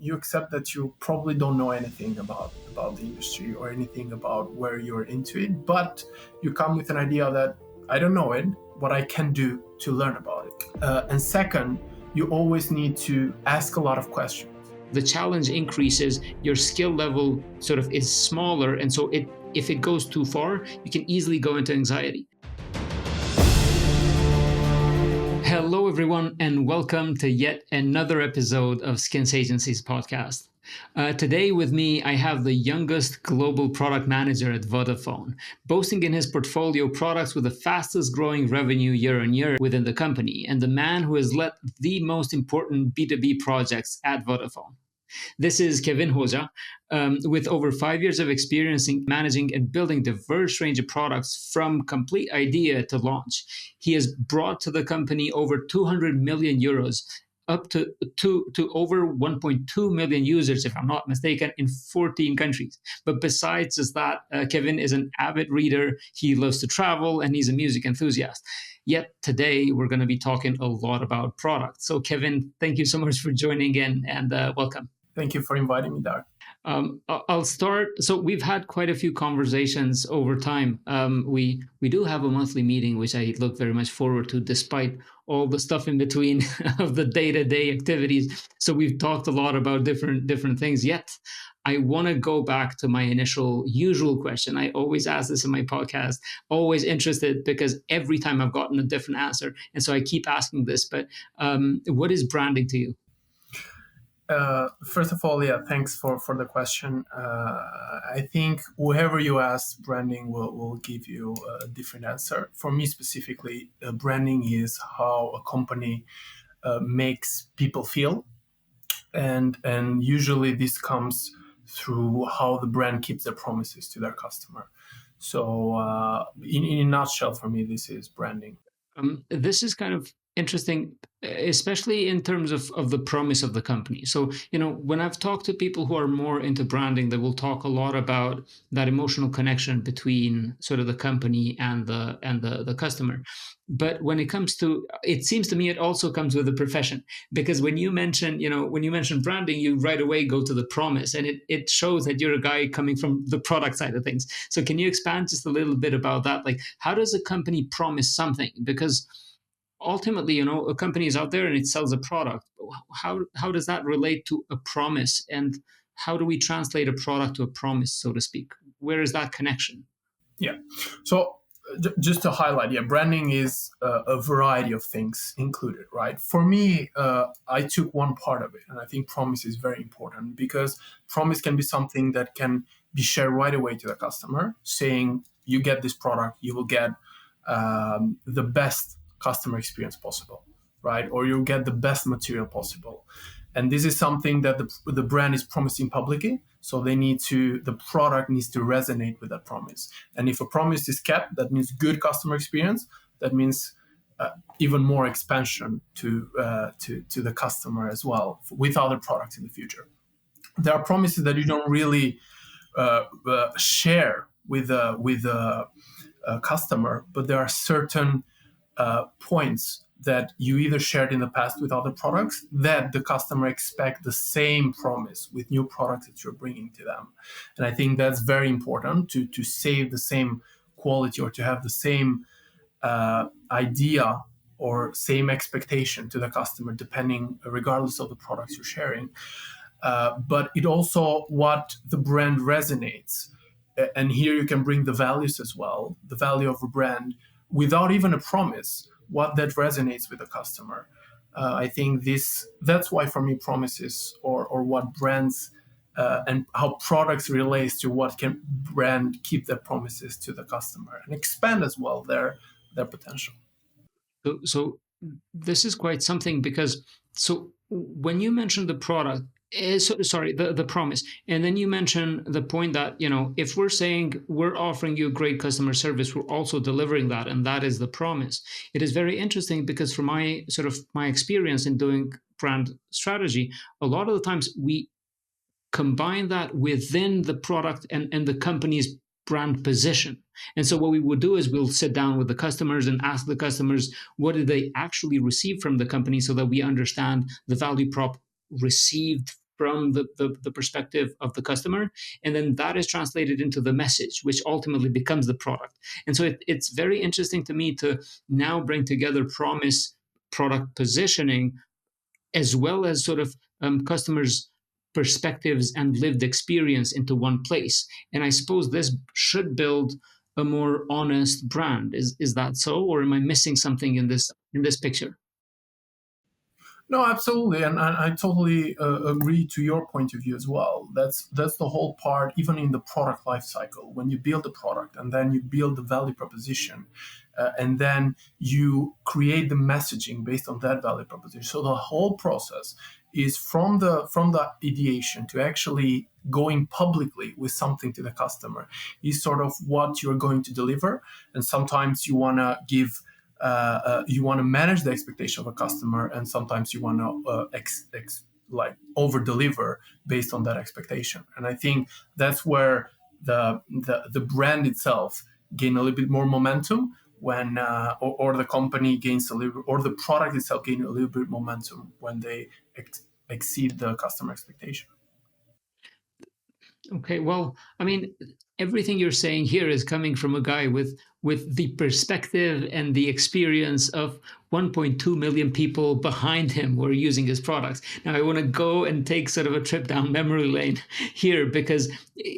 you accept that you probably don't know anything about the industry or anything about where you're into it, but you come with an idea that I don't know it, what I can do to learn about it. And second, you always need to ask a lot of questions. The challenge increases, your skill level sort of is smaller, and so if it goes too far, you can easily go into anxiety. Hello, everyone, and welcome to yet another episode of Skins Agency's podcast. Today with me, I have the youngest global product manager at Vodafone, boasting in his portfolio products with the fastest growing revenue year on year within the company, and the man who has led the most important B2B projects at Vodafone. This is Kevin Hoxha, with over 5 years of experience in managing and building a diverse range of products from complete idea to launch. He has brought to the company over 200 million euros, up to over 1.2 million users, if I'm not mistaken, in 14 countries. But besides just that, Kevin is an avid reader. He loves to travel, and he's a music enthusiast. Yet today, we're going to be talking a lot about products. So Kevin, thank you so much for joining in, and welcome. Thank you for inviting me, Doug. I'll start. So we've had quite a few conversations over time. We do have a monthly meeting, which I look very much forward to, despite all the stuff in between of the day-to-day activities. So we've talked a lot about different things. Yet I want to go back to my initial usual question. I always ask this in my podcast, always interested, because every time I've gotten a different answer. And so I keep asking this, but what is branding to you? First of all, thanks for the question. I think whoever you ask, branding will give you a different answer. For me specifically, branding is how a company makes people feel, and usually this comes through how the brand keeps their promises to their customer. So in a nutshell, for me, this is branding. This is kind of interesting, especially in terms of the promise of the company. So, when I've talked to people who are more into branding, they will talk a lot about that emotional connection between sort of the company and the customer. But when it comes to, it seems to me it also comes with the profession, because when you mention branding, you right away go to the promise, and it shows that you're a guy coming from the product side of things. So can you expand just a little bit about that? Like, how does a company promise something? Because ultimately, a company is out there and it sells a product. How does that relate to a promise? And how do we translate a product to a promise, so to speak? Where is that connection? Yeah. So just to highlight, branding is a variety of things included, right? For me, I took one part of it, and I think promise is very important, because promise can be something that can be shared right away to the customer, saying you get this product, you will get the best customer experience possible, right? Or you'll get the best material possible. And this is something that the brand is promising publicly. So the product needs to resonate with that promise. And if a promise is kept, that means good customer experience. That means even more expansion to the customer as well with other products in the future. There are promises that you don't really share with a customer, but there are certain points that you either shared in the past with other products that the customer expect the same promise with new products that you're bringing to them. And I think that's very important to save the same quality, or to have the same idea or same expectation to the customer, regardless of the products you're sharing. But it also what the brand resonates. And here you can bring the values as well, the value of a brand, without even a promise, what that resonates with the customer. I think that's why for me promises or what brands and how products relates to what can brand keep their promises to the customer and expand as well their potential. So this is quite something, because when you mention the product, the promise, and then you mention the point that if we're saying we're offering you great customer service, we're also delivering that, and that is the promise. It is very interesting, because from my experience in doing brand strategy, a lot of the times we combine that within the product and the company's brand position. And so what we would do is we'll sit down with the customers and ask the customers, what did they actually receive from the company, so that we understand the value prop received from the perspective of the customer, and then that is translated into the message, which ultimately becomes the product. And so it's very interesting to me to now bring together promise, product positioning, as well as sort of customers' perspectives and lived experience into one place. And I suppose this should build a more honest brand. Is that so, or am I missing something in this picture? No, absolutely, and I totally agree to your point of view as well. That's the whole part, even in the product life cycle. When you build a product and then you build the value proposition, and then you create the messaging based on that value proposition. So the whole process is from the ideation to actually going publicly with something to the customer is sort of what you're going to deliver. And sometimes you want to give you want to manage the expectation of a customer, and sometimes you want to like over deliver based on that expectation. And I think that's where the brand itself gain a little bit more momentum when or the company gains a little, or the product itself gain a little bit momentum when they exceed the customer expectation. Okay, well, I mean, everything you're saying here is coming from a guy with the perspective and the experience of 1.2 million people behind him who are using his products. Now, I want to go and take sort of a trip down memory lane here, because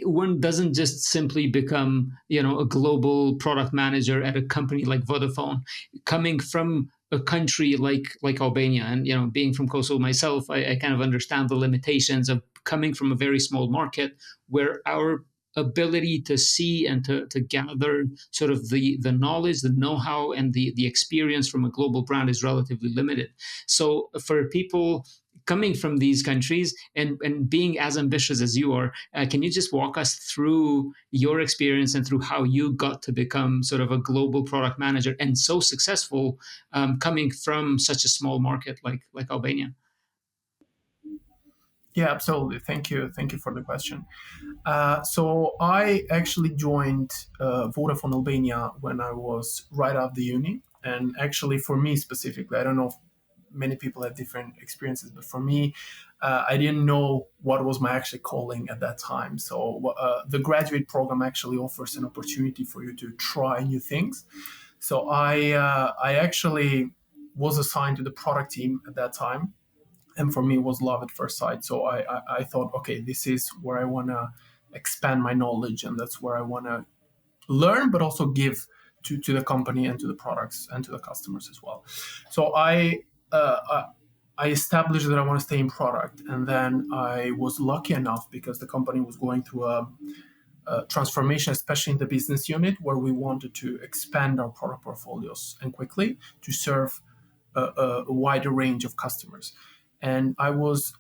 one doesn't just simply become, a global product manager at a company like Vodafone, coming from a country like Albania, and being from Kosovo myself, I kind of understand the limitations of coming from a very small market where our ability to see and to gather sort of the knowledge, the know-how, and the experience from a global brand is relatively limited. So for people coming from these countries and being as ambitious as you are, can you just walk us through your experience and through how you got to become sort of a global product manager and so successful, coming from such a small market like Albania? Yeah, absolutely. Thank you for the question. So I actually joined Vodafone Albania when I was right after uni, and actually for me specifically, I don't know if many people have different experiences, but for me, I didn't know what was my actual calling at that time. So the graduate program actually offers an opportunity for you to try new things. So I actually was assigned to the product team at that time, and for me it was love at first sight. So I thought, okay, this is where I want to expand my knowledge, and that's where I want to learn but also give to the company and to the products and to the customers as well. So I established that I want to stay in product, and then I was lucky enough because the company was going through a transformation, especially in the business unit, where we wanted to expand our product portfolios and quickly to serve a wider range of customers. And I was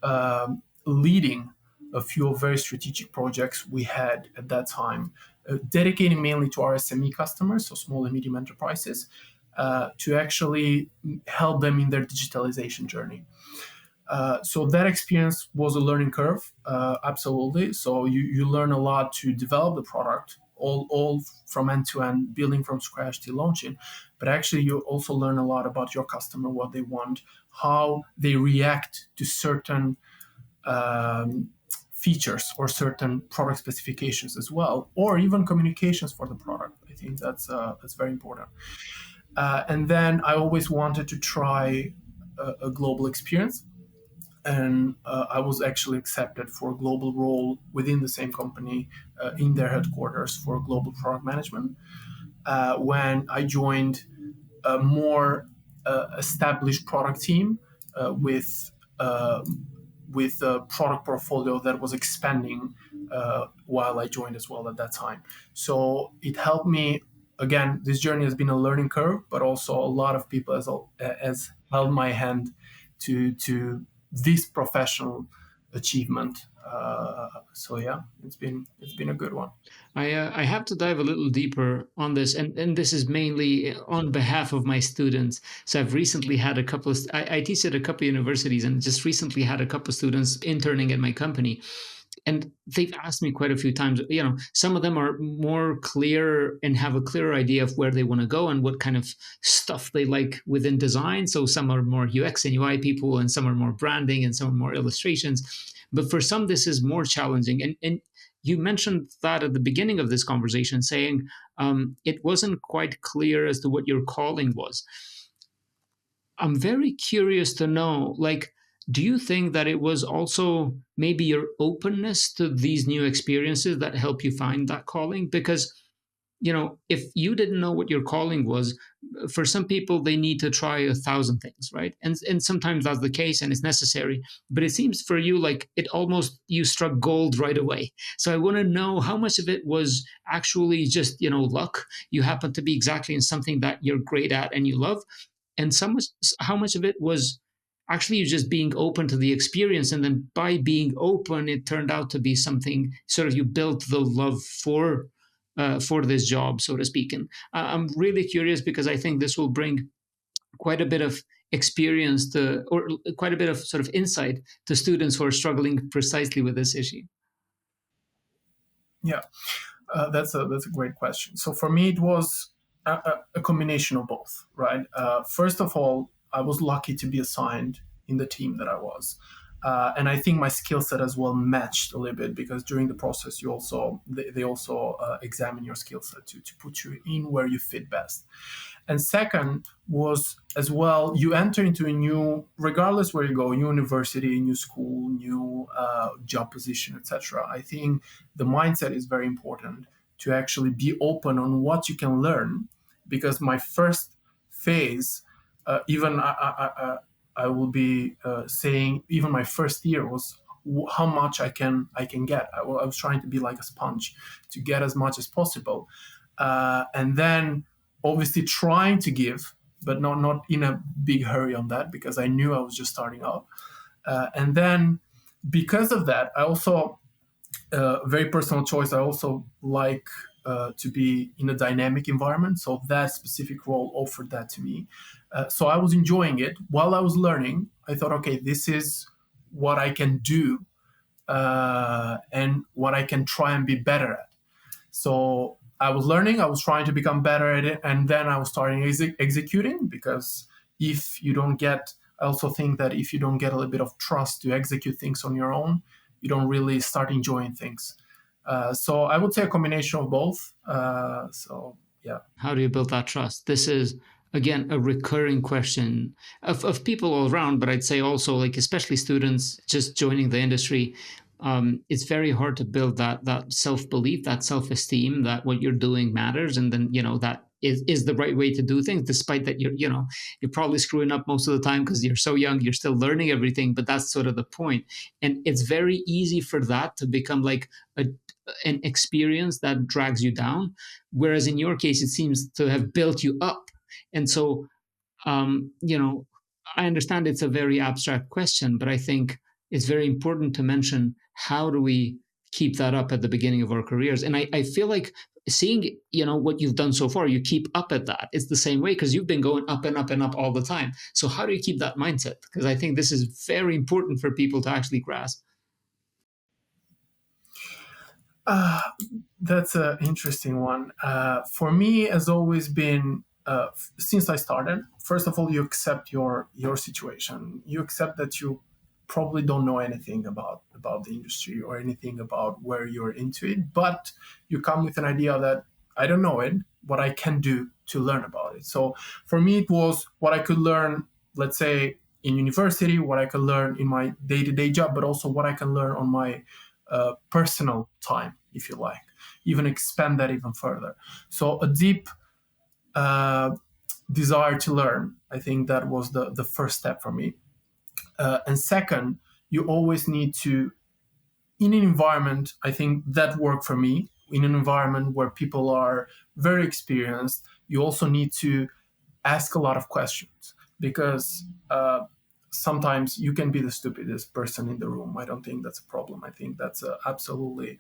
leading a few very strategic projects we had at that time, dedicated mainly to our SME customers, so small and medium enterprises, to actually help them in their digitalization journey. So that experience was a learning curve, absolutely. So you learn a lot to develop the product, all from end to end, building from scratch to launching. But actually, you also learn a lot about your customer, what they want, how they react to certain features or certain product specifications as well, or even communications for the product. I think that's very important. And then I always wanted to try a global experience, and I was actually accepted for a global role within the same company in their headquarters for global product management. When I joined a more established product team with a product portfolio that was expanding while I joined as well at that time. So it helped me. Again, this journey has been a learning curve, but also a lot of people has held my hand to this professional achievement. So yeah, it's been a good one. I have to dive a little deeper on this, and this is mainly on behalf of my students. So I've recently had a couple of I teach at a couple of universities, and just recently had a couple of students interning at my company, and they've asked me quite a few times. Some of them are more clear and have a clearer idea of where they want to go and what kind of stuff they like within design. So some are more UX and UI people, and some are more branding, and some are more illustrations. But for some, this is more challenging. And you mentioned that at the beginning of this conversation, saying it wasn't quite clear as to what your calling was. I'm very curious to know, like, do you think that it was also maybe your openness to these new experiences that help you find that calling? Because, if you didn't know what your calling was, for some people they need to try 1,000 things, right? And sometimes that's the case and it's necessary. But it seems for you like it almost you struck gold right away. So I want to know how much of it was actually just luck. You happen to be exactly in something that you're great at and you love, and how much of it was actually you just being open to the experience, and then by being open it turned out to be something sort of you built the love for this job, so to speak. And I'm really curious because I think this will bring quite a bit of experience to, or quite a bit of sort of insight to students who are struggling precisely with this issue. Yeah, that's a great question. So for me, it was a combination of both, right? First of all, I was lucky to be assigned in the team that I was. And I think my skill set as well matched a little bit, because during the process, they also examine your skill set to put you in where you fit best. And second was as well, you enter into a new, regardless where you go, new university, new school, new job position, etc. I think the mindset is very important to actually be open on what you can learn, because my first phase, even I will be saying, even my first year was how much I can get. I was trying to be like a sponge to get as much as possible, and then obviously trying to give, but not in a big hurry on that, because I knew I was just starting out. And then because of that, I also, very personal choice, I also like to be in a dynamic environment. So that specific role offered that to me. So I was enjoying it while I was learning. I thought, okay, this is what I can do, and what I can try and be better at. So I was learning, I was trying to become better at it, and then I was starting executing, because if you don't get, I also think that if you don't get a little bit of trust to execute things on your own, you don't really start enjoying things. So I would say a combination of both. So yeah. How do you build that trust? This is again a recurring question of people all around, but I'd say also, like, especially students just joining the industry. It's very hard to build that self belief, that self esteem, that what you're doing matters, and then that is the right way to do things, despite that you're probably screwing up most of the time because you're so young, you're still learning everything. But that's sort of the point, and it's very easy for that to become like an experience that drags you down, whereas in your case it seems to have built you up. And so um, you know I understand it's a very abstract question, but I think it's very important to mention how do we keep that up at the beginning of our careers. And I feel like seeing what you've done so far, you keep up at that. It's the same way because you've been going up and up and up all the time. So how do you keep that mindset? Because I think this is very important for people to actually grasp. Uh, that's an interesting one. For me, has always been, since I started. First of all, you accept your situation. You accept that you probably don't know anything about the industry or anything about where you're into it, but you come with an idea that I don't know it, what I can do to learn about it. So for me, it was what I could learn, let's say in university, what I could learn in my day-to-day job, but also what I can learn on my personal time, if you like, even expand that even further. So a deep desire to learn, I think that was the first step for me. And second, you always need to, in an environment, I think that worked for me, in an environment where people are very experienced, you also need to ask a lot of questions, because sometimes you can be the stupidest person in the room. I don't think that's a problem. I think that's absolutely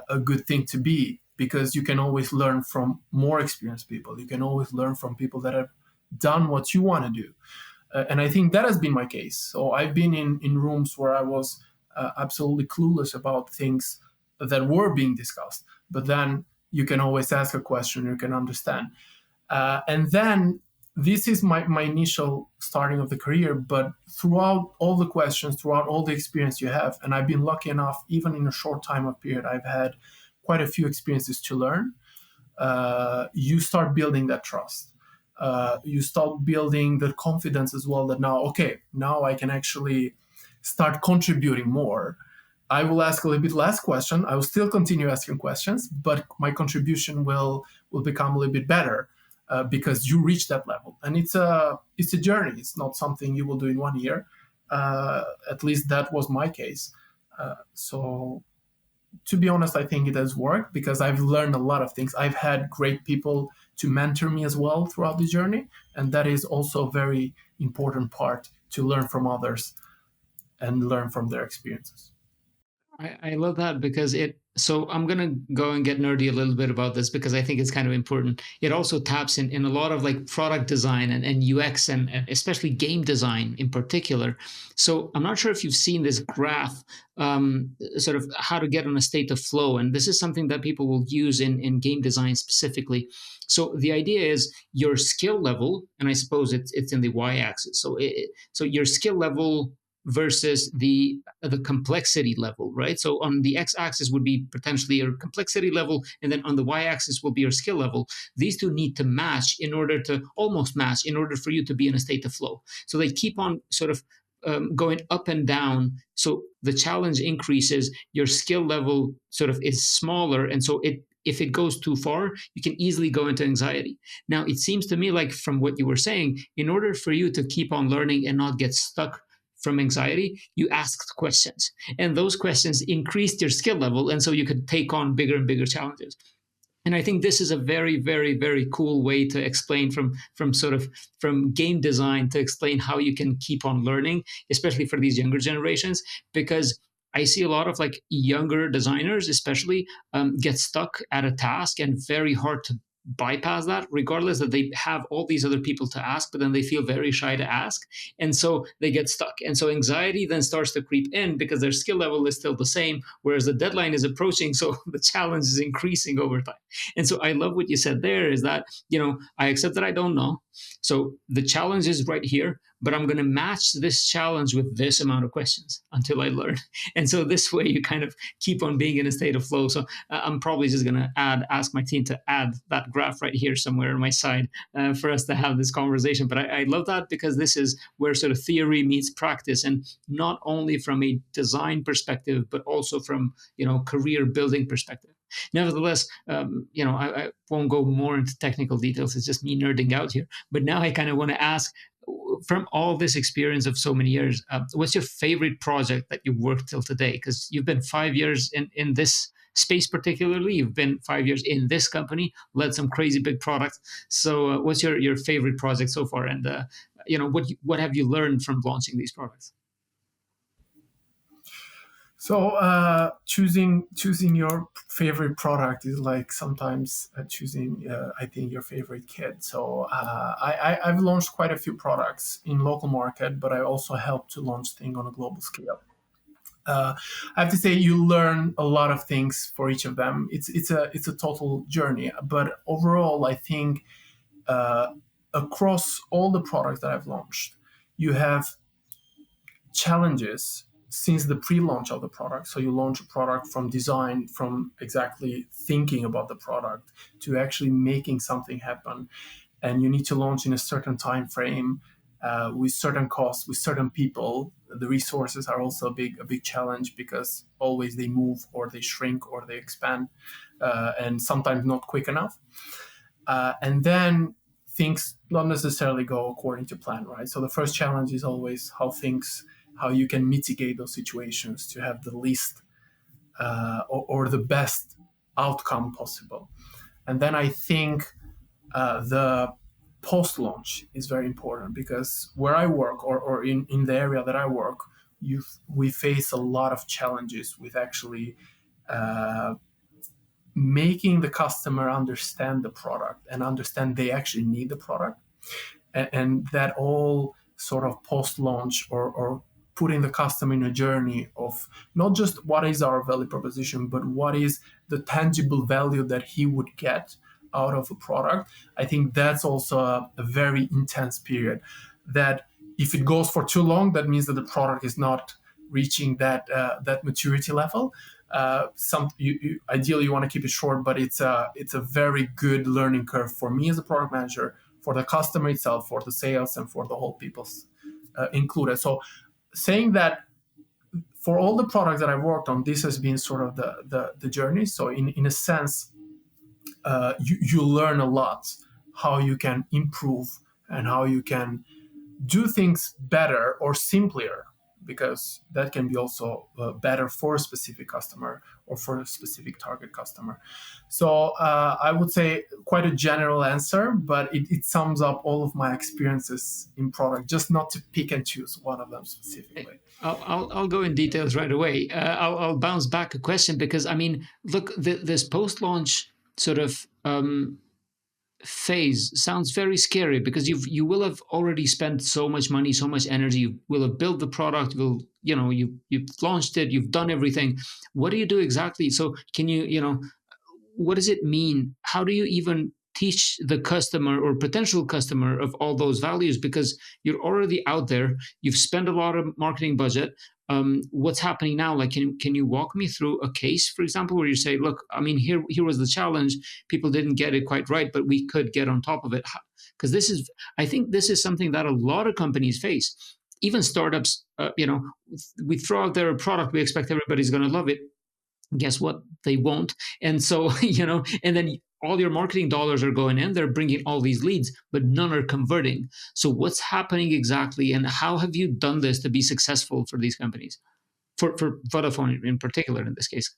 a good thing to be, because you can always learn from more experienced people. You can always learn from people that have done what you want to do. And I think that has been my case. So I've been in rooms where I was absolutely clueless about things that were being discussed. But then you can always ask a question, you can understand. And then this is my initial starting of the career, but throughout all the questions, throughout all the experience you have, and I've been lucky enough, even in a short time of period, I've had quite a few experiences to learn. You start building that trust. You start building the confidence as well that now, okay, now I can actually start contributing more. I will ask a little bit less question. I will still continue asking questions, but my contribution will become a little bit better because you reach that level. And it's a journey. It's not something you will do in 1 year. At least that was my case. So to be honest, I think it has worked because I've learned a lot of things. I've had great people to mentor me as well throughout the journey. And that is also a very important part, to learn from others and learn from their experiences. I love that because so I'm gonna go and get nerdy a little bit about this because I think it's kind of important. It also taps in a lot of like product design and UX and especially game design in particular. So I'm not sure if you've seen this graph, sort of how to get on a state of flow. And this is something that people will use in game design specifically. So the idea is your skill level, and I suppose it's in the y-axis. So your skill level versus the complexity level, right? So on the x-axis would be potentially your complexity level, and then on the y-axis will be your skill level. These two need to match in order to almost match in order for you to be in a state of flow. So they keep on sort of going up and down. So the challenge increases, your skill level sort of is smaller, and so if it goes too far, you can easily go into anxiety. Now, it seems to me like from what you were saying, in order for you to keep on learning and not get stuck from anxiety, you asked questions. And those questions increased your skill level. And so you could take on bigger and bigger challenges. And I think this is a very, very, very cool way to explain from sort of from game design to explain how you can keep on learning, especially for these younger generations, because I see a lot of like younger designers, especially, get stuck at a task and very hard to bypass that, regardless that they have all these other people to ask, but then they feel very shy to ask. And so they get stuck. And so anxiety then starts to creep in because their skill level is still the same, whereas the deadline is approaching. So the challenge is increasing over time. And so I love what you said there is that, I accept that I don't know. So the challenge is right here, but I'm going to match this challenge with this amount of questions until I learn. And so this way you kind of keep on being in a state of flow. So I'm probably just going to ask my team to add that graph right here somewhere on my side for us to have this conversation. But I love that because this is where sort of theory meets practice, and not only from a design perspective, but also from, career building perspective. Nevertheless, I won't go more into technical details. It's just me nerding out here. But now I kind of want to ask, from all this experience of so many years, what's your favorite project that you've worked till today? Because you've been 5 years in this space particularly. You've been 5 years in this company, led some crazy big products. So what's your favorite project so far? And, what have you learned from launching these products? So choosing your favorite product is like sometimes choosing, I think, your favorite kid. So I've launched quite a few products in local market, but I also helped to launch things on a global scale. I have to say, you learn a lot of things for each of them. It's a total journey, but overall, I think across all the products that I've launched, you have challenges since the pre-launch of the product. So you launch a product from design, from exactly thinking about the product to actually making something happen, and you need to launch in a certain time frame, with certain costs, with certain people. The resources are also a big challenge because always they move or they shrink or they expand, and sometimes not quick enough. And then things not necessarily go according to plan, right? So the first challenge is always how you can mitigate those situations to have the least or the best outcome possible. And then I think the post-launch is very important because where I work or in the area that I work, we face a lot of challenges with actually making the customer understand the product and understand they actually need the product. And that all sort of post-launch or putting the customer in a journey of not just what is our value proposition, but what is the tangible value that he would get out of a product, I think that's also a very intense period. That if it goes for too long, that means that the product is not reaching that maturity level. Ideally you want to keep it short, but it's a very good learning curve for me as a product manager, for the customer itself, for the sales, and for the whole people included. So saying that, for all the products that I've worked on, this has been sort of the journey. So in a sense, you learn a lot how you can improve and how you can do things better or simpler, because that can be also better for a specific customer or for a specific target customer. So I would say quite a general answer, but it sums up all of my experiences in product, just not to pick and choose one of them specifically. I'll go in details right away. I'll bounce back a question because I mean, look, this post launch sort of phase sounds very scary because you will have already spent so much money, so much energy. You will have built the product. You've launched it. You've done everything. What do you do exactly? So can you what does it mean? How do you even teach the customer or potential customer of all those values? Because you're already out there, you've spent a lot of marketing budget. What's happening now? Like, can you walk me through a case, for example, where you say, look, I mean, here was the challenge. People didn't get it quite right, but we could get on top of it. Because I think this is something that a lot of companies face. Even startups, we throw out there a product, we expect everybody's going to love it. Guess what? They won't. And so, and then all your marketing dollars are going in, they're bringing all these leads, but none are converting. So what's happening exactly? And how have you done this to be successful for these companies? For Vodafone in particular, in this case?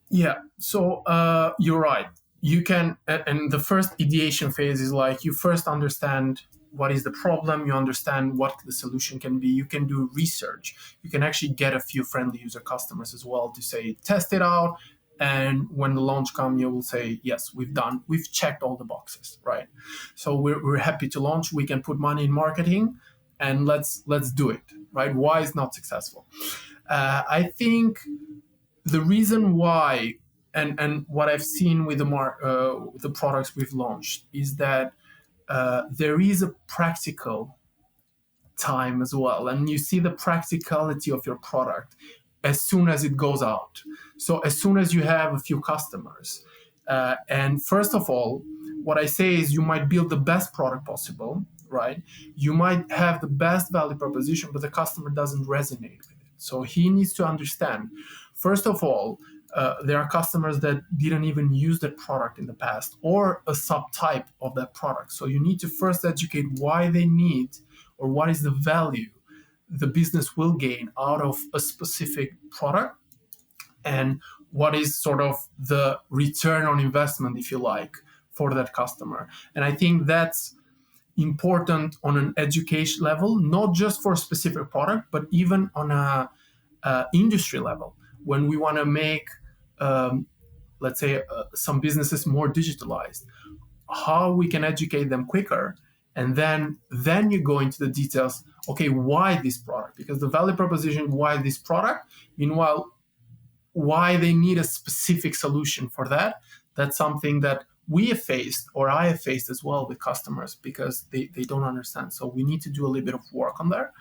Yeah, so you're right. You can, and the first ideation phase is like you first understand what is the problem, you understand what the solution can be, you can do research. You can actually get a few friendly user customers as well to say, test it out. And when the launch comes, you will say, yes, we've checked all the boxes, right? So we're happy to launch, we can put money in marketing, and let's do it, right? Why is not successful? I think the reason why, and what I've seen with the products we've launched, is that there is a practical time as well, and you see the practicality of your product as soon as it goes out. So as soon as you have a few customers, and first of all, what I say is you might build the best product possible, right? You might have the best value proposition, but the customer doesn't resonate with it. So he needs to understand, first of all, there are customers that didn't even use that product in the past or a subtype of that product. So you need to first educate why they need, or what is the value the business will gain out of a specific product, and what is sort of the return on investment, if you like, for that customer. And I think that's important on an education level, not just for a specific product, but even on a industry level. When we want to make, let's say, some businesses more digitalized, how we can educate them quicker, and then you go into the details. Okay, why this product? Because the value proposition, why this product? Meanwhile, why they need a specific solution for that? That's something that we have faced, or I have faced as well with customers, because they don't understand. So we need to do a little bit of work on there.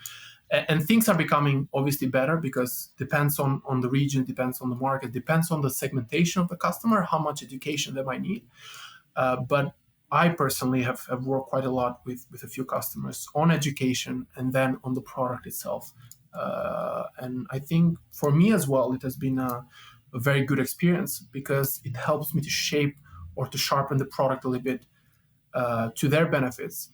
And things are becoming obviously better, because depends on the region, depends on the market, depends on the segmentation of the customer, how much education they might need. But I personally have worked quite a lot with a few customers on education and then on the product itself. And I think for me as well, it has been a very good experience, because it helps me to shape or to sharpen the product a little bit to their benefits.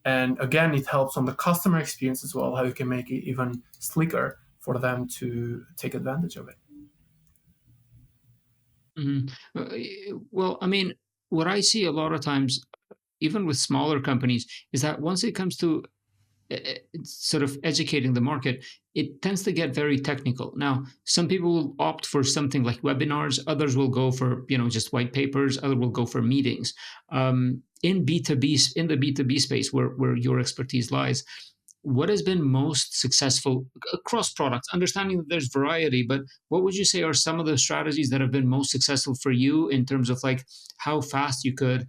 And again, it helps on the customer experience as well, how you can make it even slicker for them to take advantage of it. Well, I mean, what I see a lot of times, even with smaller companies, is that once it comes to sort of educating the market, it tends to get very technical. Now, some people will opt for something like webinars, others will go for just white papers, others will go for meetings. In B2B, in the B2B space where your expertise lies, what has been most successful across products? Understanding that there's variety, but what would you say are some of the strategies that have been most successful for you in terms of like how fast you could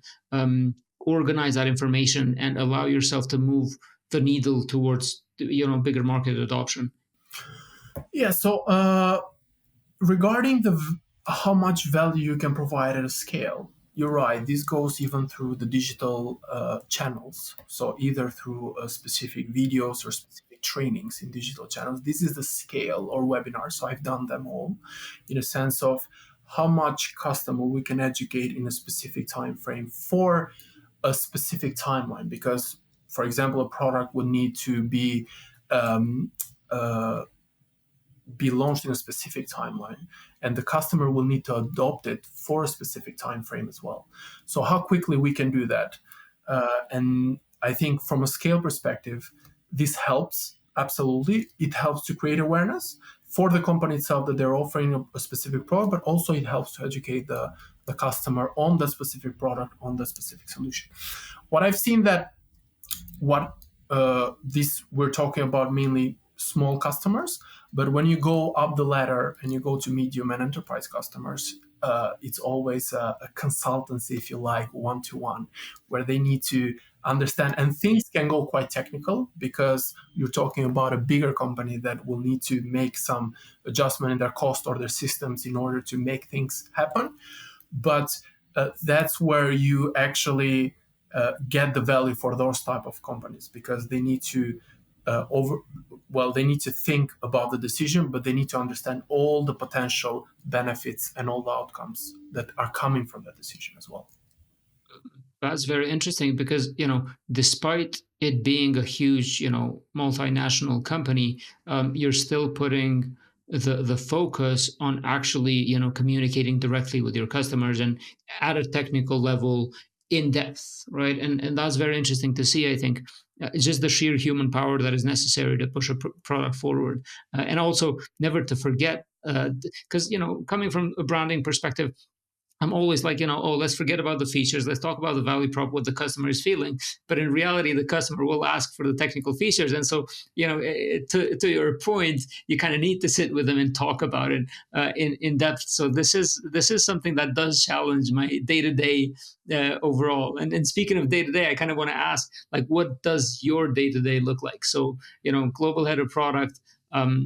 organize that information and allow yourself to move the needle towards bigger market adoption? Yeah. So regarding how much value you can provide at a scale, you're right. This goes even through the digital channels. So either through specific videos or specific trainings in digital channels. This is the scale, or webinars. So I've done them all, in a sense of how much customer we can educate in a specific time frame for a specific timeline. Because, for example, a product would need to um, uh, be launched in a specific timeline, and the customer will need to adopt it for a specific time frame as well. So how quickly we can do that, and I think from a scale perspective, this helps. Absolutely, it helps to create awareness for the company itself that they're offering a specific product, but also it helps to educate the customer on the specific product, on the specific solution. What I've seen that what this we're talking about mainly small customers, but when you go up the ladder and you go to medium and enterprise customers, it's always a consultancy, if you like, one-to-one, where they need to understand, and things can go quite technical because you're talking about a bigger company that will need to make some adjustment in their cost or their systems in order to make things happen. But that's where you actually get the value for those type of companies, because they need to they need to think about the decision, but they need to understand all the potential benefits and all the outcomes that are coming from that decision as well. That's very interesting because, despite it being a huge, multinational company, you're still putting the focus on actually, communicating directly with your customers and at a technical level in depth, right? And that's very interesting to see, I think. It's just the sheer human power that is necessary to push a product forward. And also never to forget, because, coming from a branding perspective, I'm always like, oh, let's forget about the features. Let's talk about the value prop, what the customer is feeling. But in reality, the customer will ask for the technical features. And so, to your point, you kind of need to sit with them and talk about it in depth. So this is something that does challenge my day to day overall. And speaking of day to day, I kind of want to ask, like, what does your day to day look like? So, global head of product.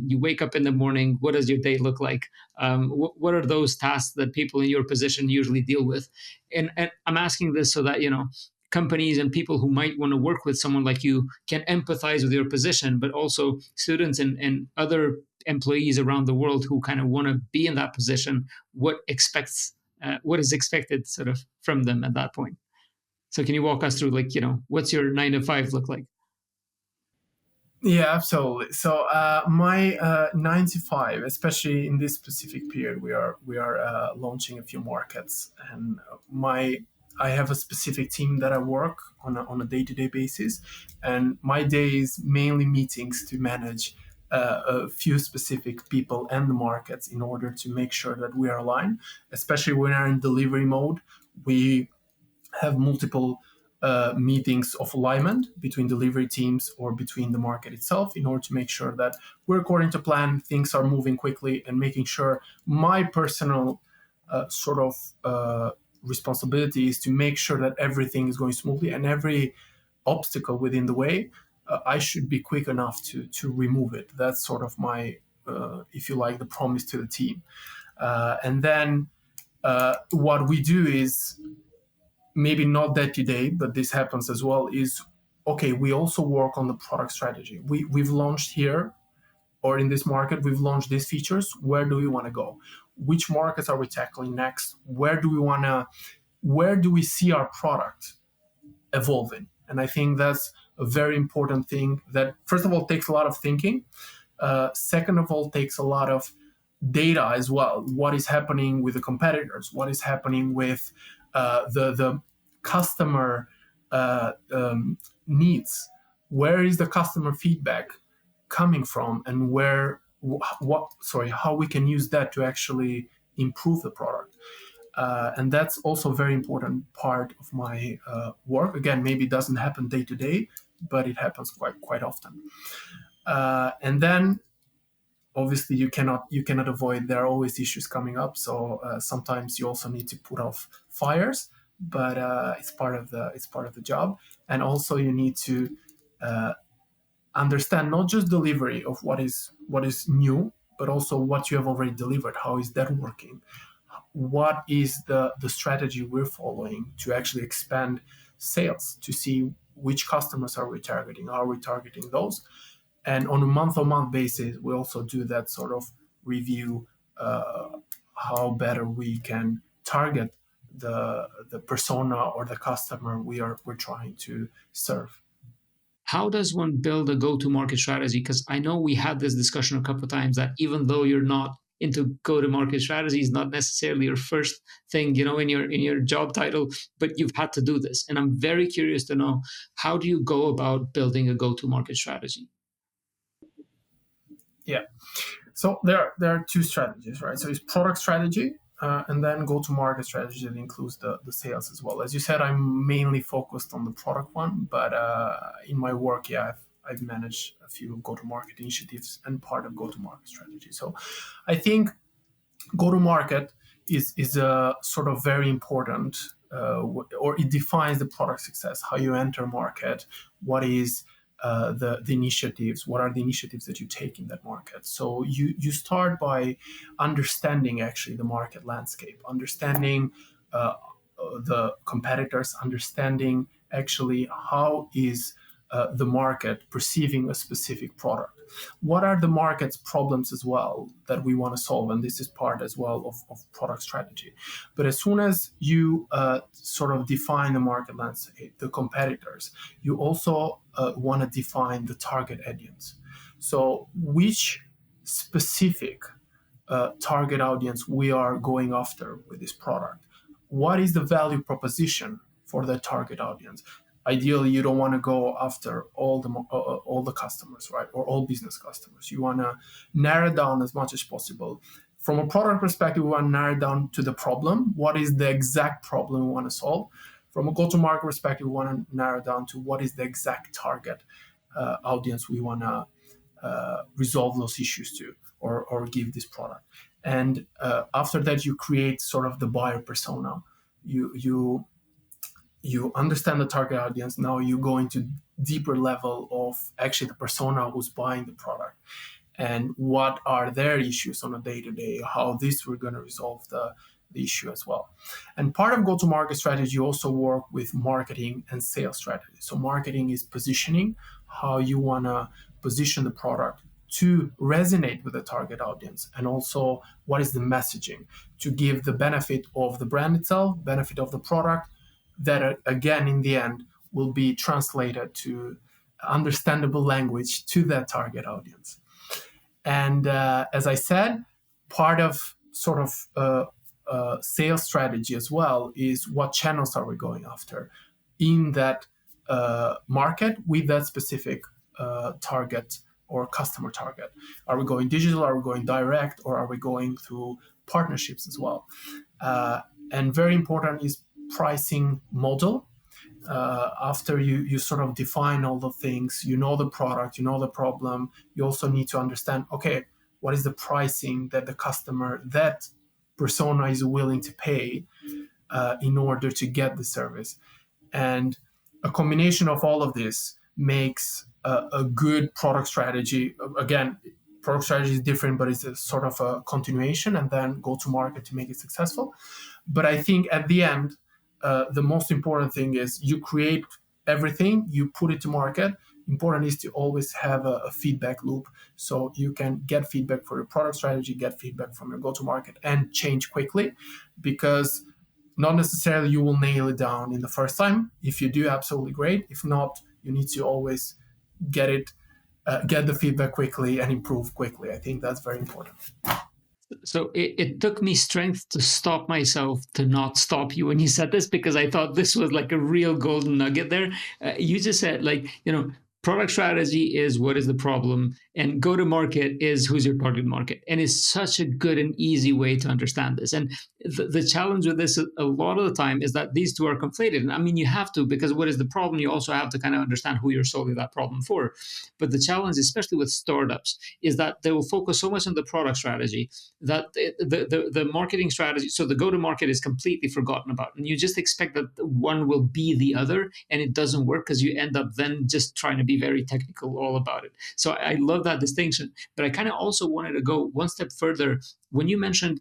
You wake up in the morning. What does your day look like? What are those tasks that people in your position usually deal with? And I'm asking this so that companies and people who might want to work with someone like you can empathize with your position, but also students and other employees around the world who kind of want to be in that position, what is expected sort of from them at that point. So can you walk us through, like, what's your 9 to 5 look like? Yeah, absolutely. So my 95, especially in this specific period, we are launching a few markets, and my I have a specific team that I work on a day-to-day basis, and my day is mainly meetings to manage a few specific people and the markets in order to make sure that we are aligned. Especially when we're in delivery mode, we have multiple meetings of alignment between delivery teams or between the market itself in order to make sure that we're according to plan, things are moving quickly, and making sure my personal sort of responsibility is to make sure that everything is going smoothly, and every obstacle within the way, I should be quick enough to remove it. That's sort of my, if you like, the promise to the team. And then what we do is, maybe not that today, but this happens as well, is okay, we also work on the product strategy. We've launched here, or in this market, we've launched these features. Where do we want to go? Which markets are we tackling next? Where do we see our product evolving? And I think that's a very important thing that, first of all, takes a lot of thinking. Second of all, takes a lot of data as well. What is happening with the competitors? What is happening with the customer needs? Where is the customer feedback coming from, and how we can use that to actually improve the product? And that's also a very important part of my work. Again, maybe it doesn't happen day to day, but it happens quite often. And then obviously you cannot avoid, there are always issues coming up, so sometimes you also need to put off fires, but it's part of the job. And also you need to understand not just delivery of what is new, but also what you have already delivered. How is that working? What is the strategy we're following to actually expand sales, to see which customers are we targeting? Are we targeting those? And on a month-on-month basis, we also do that sort of review, how better we can target the persona or the customer we're trying to serve. How does one build a go-to-market strategy? Because I know we had this discussion a couple of times that even though you're not into go-to-market strategy is not necessarily your first thing, in your job title, but you've had to do this. And I'm very curious to know, how do you go about building a go-to-market strategy? Yeah. So there are two strategies, right? So it's product strategy, and then go-to-market strategy that includes the sales as well. As you said, I'm mainly focused on the product one, but in my work, yeah, I've managed a few go-to-market initiatives and part of go-to-market strategy. So I think go-to-market is a sort of very important, or it defines the product success, how you enter market, what is the initiatives, what are the initiatives that you take in that market. So you start by understanding actually the market landscape, understanding the competitors, understanding actually how is the market perceiving a specific product. What are the market's problems as well that we want to solve? And this is part as well of product strategy. But as soon as you sort of define the market landscape, the competitors, you also want to define the target audience. So which specific target audience we are going after with this product? What is the value proposition for the target audience? Ideally, you don't want to go after all the customers, right, or all business customers. You want to narrow down as much as possible. From a product perspective, we want to narrow down to the problem. What is the exact problem we want to solve? From a go-to-market perspective, we want to narrow down to what is the exact target audience we want to resolve those issues to, or give this product. And after that, you create sort of the buyer persona. You understand the target audience. Now you go into deeper level of actually the persona who's buying the product and what are their issues on a day-to-day, how this we're going to resolve the issue as well. And part of go-to-market strategy, you also work with marketing and sales strategy. So marketing is positioning, how you want to position the product to resonate with the target audience, and also what is the messaging to give the benefit of the brand itself, benefit of the product, that again in the end will be translated to understandable language to that target audience. And as I said, part of sort of sales strategy as well is what channels are we going after in that market with that specific target or customer target. Are we going digital? Are we going direct? Or are we going through partnerships as well? And very important is pricing model. After you sort of define all the things, you know the product, you know the problem, you also need to understand, okay, what is the pricing that the customer, that persona is willing to pay in order to get the service. And a combination of all of this makes a good product strategy. Again, product strategy is different, but it's a sort of a continuation and then go to market to make it successful. But I think at the end, the most important thing is you create everything, you put it to market. Important is to always have a feedback loop, so you can get feedback for your product strategy, get feedback from your go-to-market, and change quickly, because not necessarily you will nail it down in the first time. If you do, absolutely great. If not, you need to always get the feedback quickly and improve quickly. I think that's very important. So it took me strength to stop myself to not stop you when you said this, because I thought this was like a real golden nugget there. You just said, like, product strategy is what is the problem, and go to market is who's your target market. And it's such a good and easy way to understand this. And the challenge with this a lot of the time is that these two are conflated. And I mean, you have to, because what is the problem? You also have to kind of understand who you're solving that problem for. But the challenge, especially with startups, is that they will focus so much on the product strategy that the marketing strategy, so the go to market is completely forgotten about. And you just expect that one will be the other, and it doesn't work because you end up then just trying to be very technical all about it. So I love that distinction. But I kind of also wanted to go one step further. When you mentioned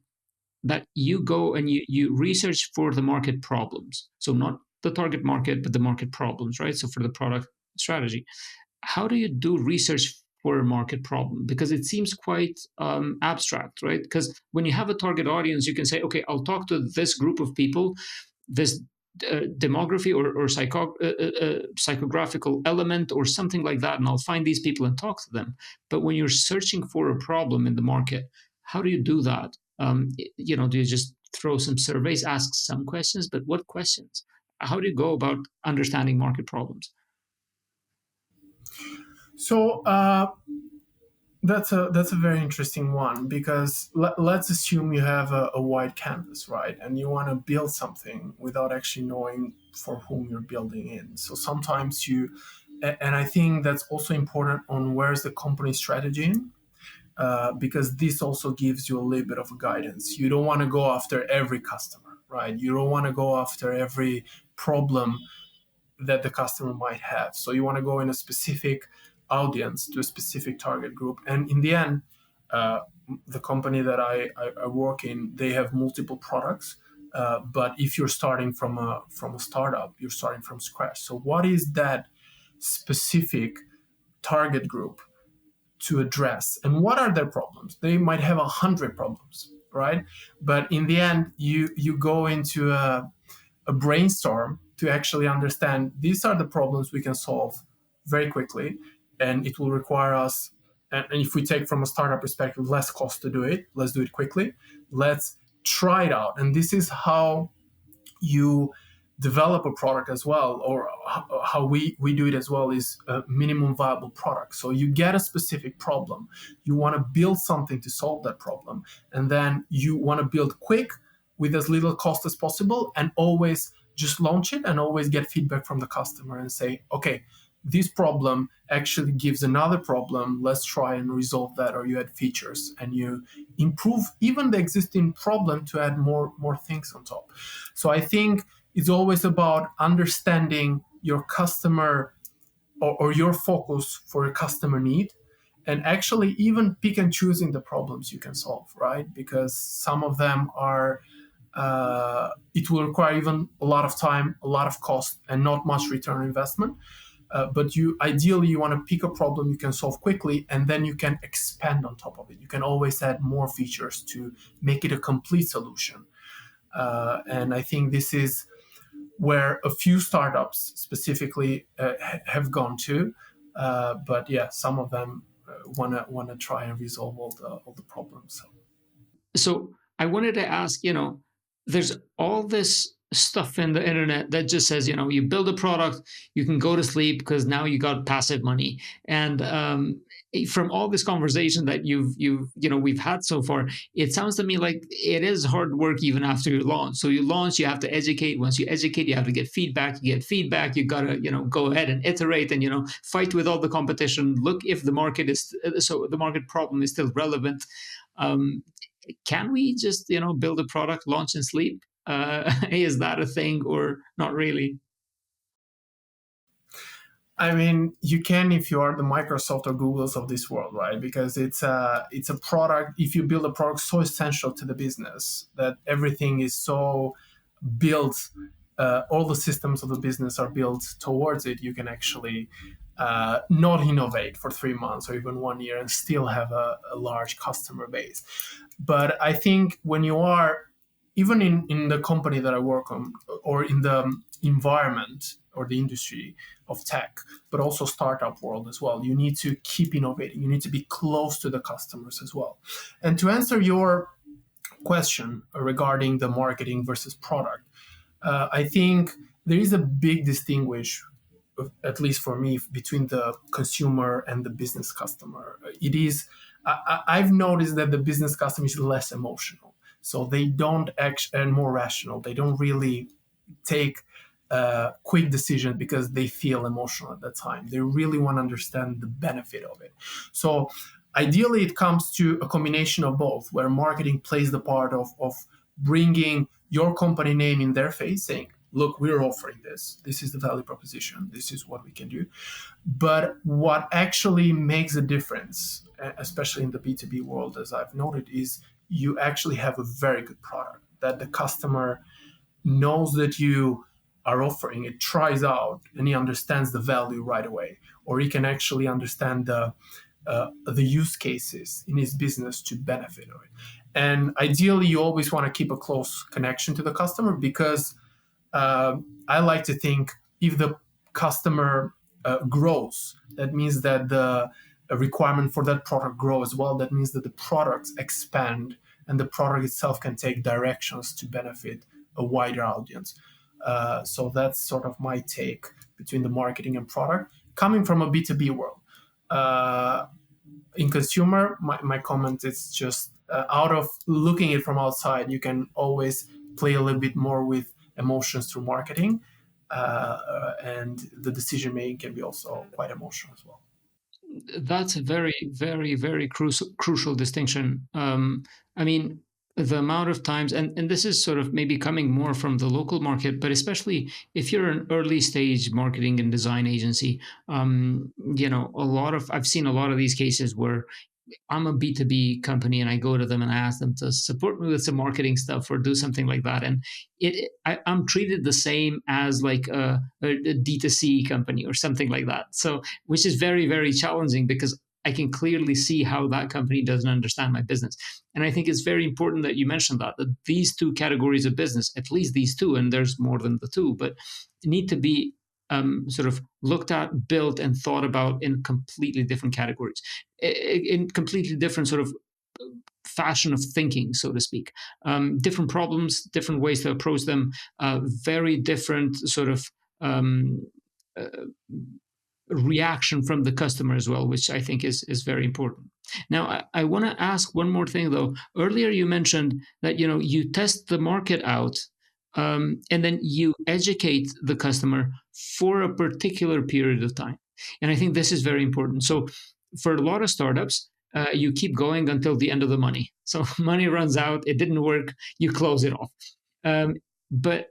that you go and you research for the market problems, so not the target market, but the market problems, right? So for the product strategy, how do you do research for a market problem? Because it seems quite abstract, right? Because when you have a target audience, you can say, okay, I'll talk to this group of people, this demography or psychographical element or something like that, and I'll find these people and talk to them. But when you're searching for a problem in the market, how do you do that? Do you just throw some surveys, ask some questions, but what questions? How do you go about understanding market problems? So that's a very interesting one, because let's assume you have a wide canvas, right? And you want to build something without actually knowing for whom you're building in. So sometimes and I think that's also important on where's the company strategy in, because this also gives you a little bit of guidance. You don't want to go after every customer, right? You don't want to go after every problem that the customer might have. So you want to go in a specific audience to a specific target group. And in the end, uh, the company that I work in, they have multiple products. But if you're starting from a startup, you're starting from scratch. So what is that specific target group to address, and what are their problems? They might have 100 problems, right? But in the end, you go into a brainstorm to actually understand these are the problems we can solve very quickly, and it will require us, and if we take from a startup perspective, less cost to do it. Let's do it quickly. Let's try it out. And this is how you develop a product as well, or how we do it as well, is a minimum viable product. So you get a specific problem, you want to build something to solve that problem, and then you want to build quick with as little cost as possible, and always just launch it and always get feedback from the customer and say, okay, this problem actually gives another problem, let's try and resolve that. Or you add features and you improve even the existing problem to add more things on top. So I think it's always about understanding your customer, or your focus for a customer need, and actually even pick and choosing the problems you can solve, right? Because some of them are it will require even a lot of time, a lot of cost, and not much return on investment. But ideally you want to pick a problem you can solve quickly, and then you can expand on top of it. You can always add more features to make it a complete solution. And I think this is where a few startups specifically have gone to. But yeah, some of them want to try and resolve all the problems. So I wanted to ask, there's all this stuff in the internet that just says, you build a product, you can go to sleep because now you got passive money. And from all this conversation that we've had so far, it sounds to me like it is hard work even after you launch. So you launch, you have to educate. Once you educate, you have to get feedback. You get feedback, you gotta go ahead and iterate and fight with all the competition. Look if the market is so the market problem is still relevant. Um, can we just build a product, launch and sleep? Is that a thing or not really? I mean, you can if you are the Microsoft or Googles of this world, right? Because it's a product. If you build a product so essential to the business that everything is so built, all the systems of the business are built towards it, you can actually not innovate for 3 months or even 1 year and still have a large customer base. But I think when you are, even in the company that I work on, or in the environment or the industry of tech, but also startup world as well, you need to keep innovating. You need to be close to the customers as well. And to answer your question regarding the marketing versus product, I think there is a big distinguish at least for me, between the consumer and the business customer. It is, I've noticed that the business customer is less emotional. So they don't and more rational. They don't really take quick decisions because they feel emotional at that time. They really want to understand the benefit of it. So ideally, it comes to a combination of both, where marketing plays the part of bringing your company name in their face, saying, look, we're offering this. This is the value proposition. This is what we can do. But what actually makes a difference, especially in the B2B world, as I've noted, is you actually have a very good product that the customer knows that you are offering. It tries out and he understands the value right away, or he can actually understand the use cases in his business to benefit of it. And ideally, you always want to keep a close connection to the customer, because I like to think if the customer grows, that means that the requirement for that product grows as well. That means that the products expand and the product itself can take directions to benefit a wider audience. So that's sort of my take between the marketing and product coming from a B2B world. In consumer, my comment is just out of looking it from outside, you can always play a little bit more with emotions through marketing, and the decision making can be also quite emotional as well. That's a very, very, very crucial distinction. I mean, the amount of times, and this is sort of maybe coming more from the local market, but especially if you're an early stage marketing and design agency, I've seen a lot of these cases where I'm a B2B company and I go to them and I ask them to support me with some marketing stuff or do something like that. And I'm treated the same as like a D2C company or something like that. So, which is very, very challenging because I can clearly see how that company doesn't understand my business. And I think it's very important that you mentioned that these two categories of business, at least these two, and there's more than the two, but need to be sort of looked at, built, and thought about in completely different categories, in completely different sort of fashion of thinking, so to speak. Different problems, different ways to approach them, very different sort of uh, reaction from the customer as well, which I think is very important. Now, I want to ask one more thing though. Earlier, you mentioned that you test the market out, and then you educate the customer for a particular period of time. And I think this is very important. So, for a lot of startups, you keep going until the end of the money. So money runs out, it didn't work, you close it off. But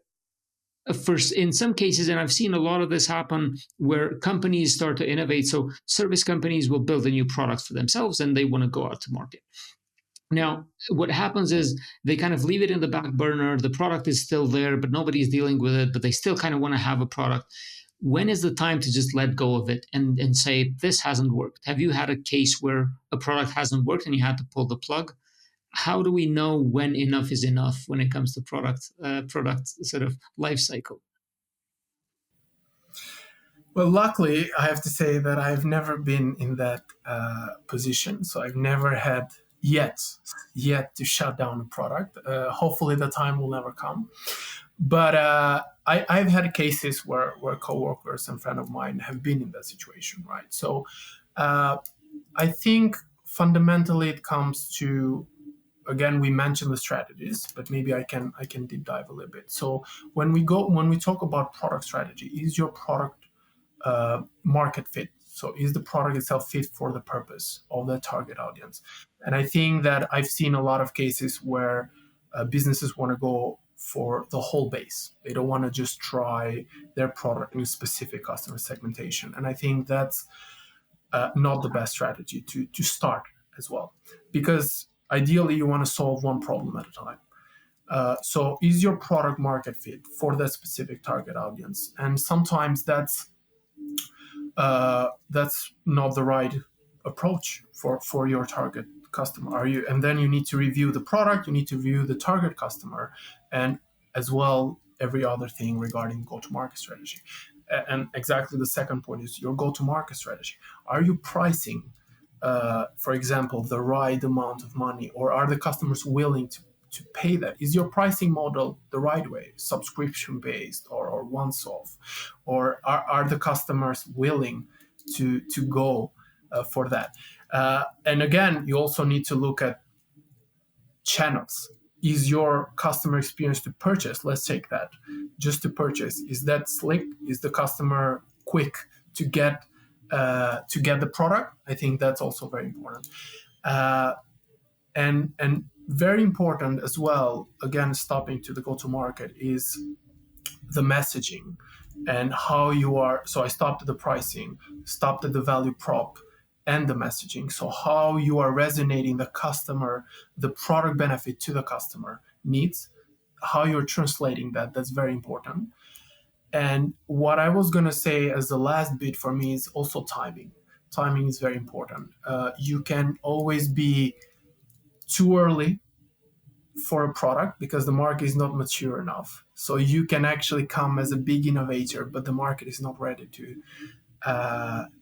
first, in some cases, and I've seen a lot of this happen where companies start to innovate. So service companies will build a new product for themselves and they want to go out to market. Now, what happens is they kind of leave it in the back burner. The product is still there, but nobody's dealing with it, but they still kind of want to have a product. When is the time to just let go of it and say, this hasn't worked? Have you had a case where a product hasn't worked and you had to pull the plug? How do we know when enough is enough when it comes to product sort of life cycle? Well, luckily, I have to say that I've never been in that position. So I've never had yet to shut down a product. Hopefully, the time will never come. But I've had cases where coworkers and friends of mine have been in that situation, right? So I think fundamentally it comes to, again, we mentioned the strategies, but maybe I can deep dive a little bit. So when we talk about product strategy, is your product market fit? So is the product itself fit for the purpose of the target audience? And I think that I've seen a lot of cases where businesses want to go for the whole base. They don't want to just try their product in a specific customer segmentation. And I think that's not the best strategy to start as well, because ideally you want to solve one problem at a time. So is your product market fit for that specific target audience? And sometimes that's not the right approach for your target customer. And then you need to review the product, you need to review the target customer, and as well every other thing regarding go-to-market strategy. And exactly the second point is your go-to-market strategy. Are you pricing, for example, the right amount of money, or are the customers willing to pay that? Is your pricing model the right way, subscription based or once off, or are the customers willing to go for that? And again, you also need to look at channels. Is your customer experience to purchase, let's take that, just to purchase, is that slick? Is the customer quick to get the product? I think that's also very important. And very important as well, again, stopping to the go-to-market, is the messaging and how you are. So I stopped at the pricing, stopped at the value prop, and the messaging. So how you are resonating the customer, the product benefit to the customer needs, how you're translating that, that's very important. And what I was going to say as the last bit for me is also timing. Timing is very important. You can always be too early for a product because the market is not mature enough. So you can actually come as a big innovator, but the market is not ready to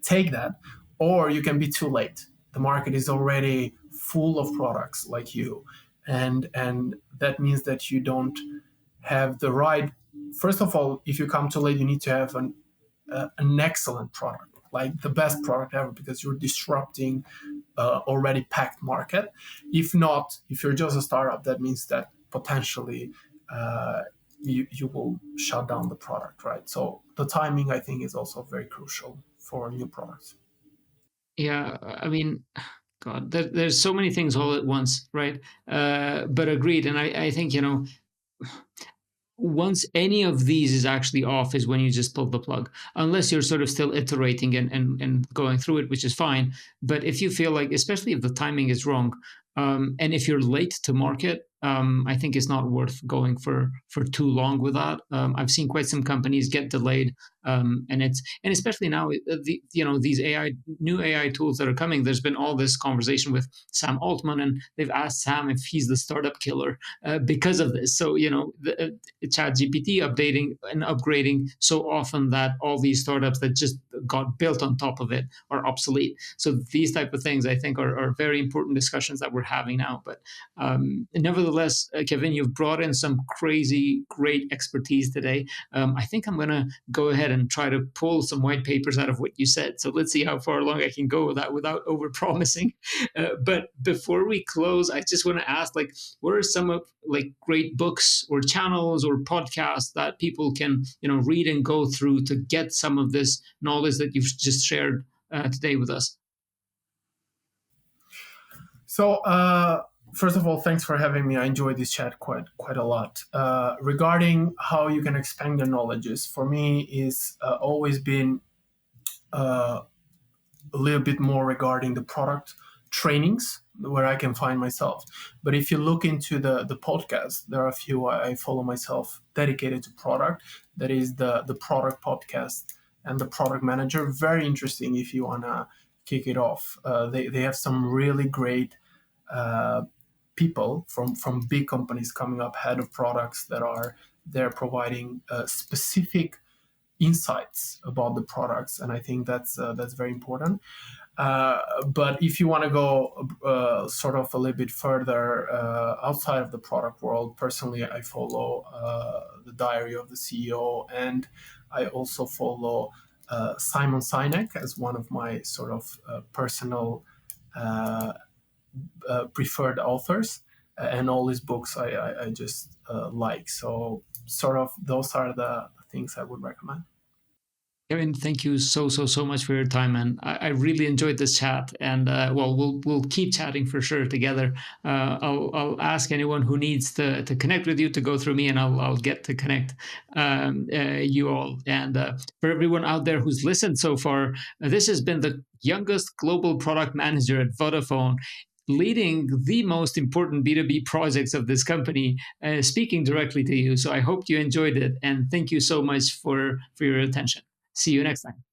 take that. Or you can be too late. The market is already full of products like you. And that means that you don't have the right. First of all, if you come too late, you need to have an excellent product, like the best product ever, because you're disrupting already packed market. If not, if you're just a startup, that means that potentially you will shut down the product, right? So the timing, I think, is also very crucial for new products. Yeah, I mean, God, there's so many things all at once, right? But agreed, and I think once any of these is actually off is when you just pull the plug, unless you're sort of still iterating and going through it, which is fine. But if you feel like, especially if the timing is wrong, and if you're late to market, I think it's not worth going for too long with that. I've seen quite some companies get delayed, and especially now, these new AI tools that are coming. There's been all this conversation with Sam Altman, and they've asked Sam if he's the startup killer because of this. So the Chat GPT updating and upgrading so often that all these startups that just got built on top of it are obsolete. So these type of things, I think, are very important discussions that we're having now. But nevertheless, Kevin, you've brought in some crazy great expertise today. I think I'm going to go ahead and try to pull some white papers out of what you said. So let's see how far along I can go with that without over promising. But before we close, I just want to ask, like, what are some of great books or channels or podcasts that people can read and go through to get some of this knowledge that you've just shared today with us? So first of all, thanks for having me. I enjoyed this chat quite a lot. Regarding how you can expand your knowledges, for me is always been a little bit more regarding the product trainings where I can find myself. But if you look into the podcast, there are a few I follow myself dedicated to product. That is the product podcast and the product manager. Very interesting if you want to kick it off. They have some really great people from big companies coming up, head of products, that are there providing specific insights about the products, and I think that's very important. But if you want to go sort of a little bit further outside of the product world, personally, I follow the Diary of the CEO, and I also follow Simon Sinek as one of my sort of personal preferred authors, and all his books I just like. So sort of those are the things I would recommend. Kevin, thank you so much for your time, and I really enjoyed this chat. And well, we'll keep chatting for sure together. I'll ask anyone who needs to connect with you to go through me, and I'll get to connect you all. And for everyone out there who's listened so far, this has been the youngest global product manager at Vodafone, leading the most important B2B projects of this company, speaking directly to you. So I hope you enjoyed it, and thank you so much for your attention. See you next time.